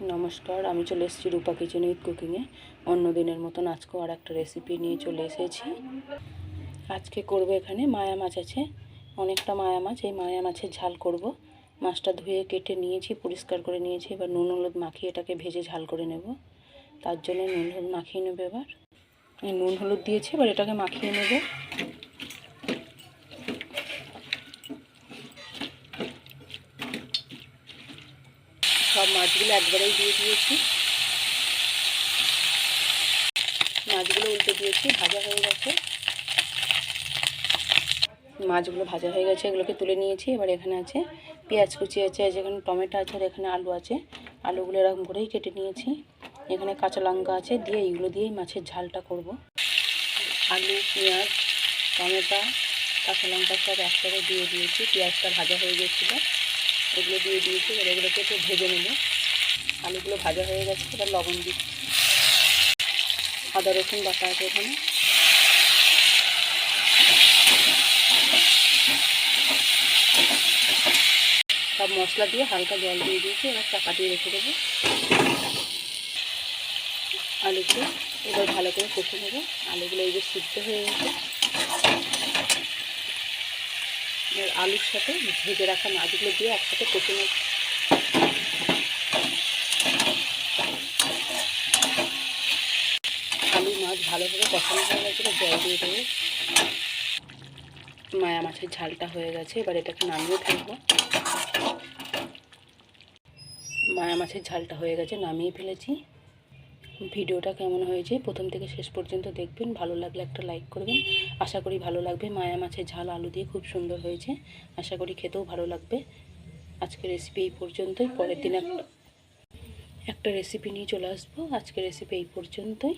নমস্কার, আমি চলে এসেছি রূপা কিচেন উইথ কুকিংয়ে। অন্য দিনের মতন আজকেও আর একটা রেসিপি নিয়ে চলে এসেছি। আজকে করব, এখানে মায়া মাছ আছে, অনেকটা মায়া মাছ। এই মায়া মাছের ঝাল করব। মাছটা ধুয়ে কেটে নিয়েছি, পরিষ্কার করে নিয়েছি। এবার নুন হলুদ মাখিয়ে এটাকে ভেজে ঝাল করে নেব। তার জন্য নুন হলুদ মাখিয়ে নেব। এবার নুন হলুদ দিয়েছি, এবার এটাকে মাখিয়ে নেব। সব মাছগুলো একবারেই দিয়ে দিয়েছি। মাছগুলো উল্টে দিয়েছি, ভাজা হয়ে গেছে। মাছগুলো ভাজা হয়ে গেছে, এগুলোকে তুলে নিয়েছি। এবার এখানে আছে পেঁয়াজ কুচি আছে, যেখানে টমেটো আছে, আর এখানে আলু আছে। আলুগুলো এরকম করেই কেটে নিয়েছি। এখানে কাঁচা লঙ্কা আছে, দিয়ে এইগুলো দিয়েই মাছের ঝালটা করব। আলু, পেঁয়াজ, টমেটো, কাঁচা লঙ্কা সব একসাথে দিয়ে দিয়েছি। পেঁয়াজটা ভাজা হয়ে গেছিলো, এগুলো দিয়ে দিয়েছি। এবার এগুলোকে একটু ভেজে নেব। আলুগুলো ভাজা হয়ে গেছে, এবার লবণ দিচ্ছি। আদা রসুন বাটা আছে এখানে। সব মশলা দিয়ে হালকা জল দিয়ে দিয়েছি। এবার চাপা দিয়ে রেখে দেবো। আলুগুলো এবার ভালো করে কষে নেবো। আলুগুলো এই যে সিদ্ধ হয়ে গেছে। এবার আলুর সাথে ভেজে রাখা মাছগুলো দিয়ে একসাথে কষে নেব। আলু মাছ ভালোভাবে কষানো হয়ে গেছে, জল দিয়ে দেবো। মায়া মাছের ঝালটা হয়ে গেছে, এবার এটাকে নামিয়ে ফেলবো। মায়া মাছের ঝালটা হয়ে গেছে, নামিয়ে ফেলেছি। ভিডিওটা কেমন হয়েছে প্রথম থেকে শেষ পর্যন্ত দেখবেন। ভালো লাগলে একটা লাইক করবেন। আশা করি ভালো লাগবে। মায়া মাছের ঝাল আলু দিয়ে খুব সুন্দর হয়েছে, আশা করি খেতেও ভালো লাগবে। আজকের রেসিপি এই পর্যন্তই। পরের দিন একটা রেসিপি নিয়ে চলে আসবো। আজকের রেসিপি এই পর্যন্তই।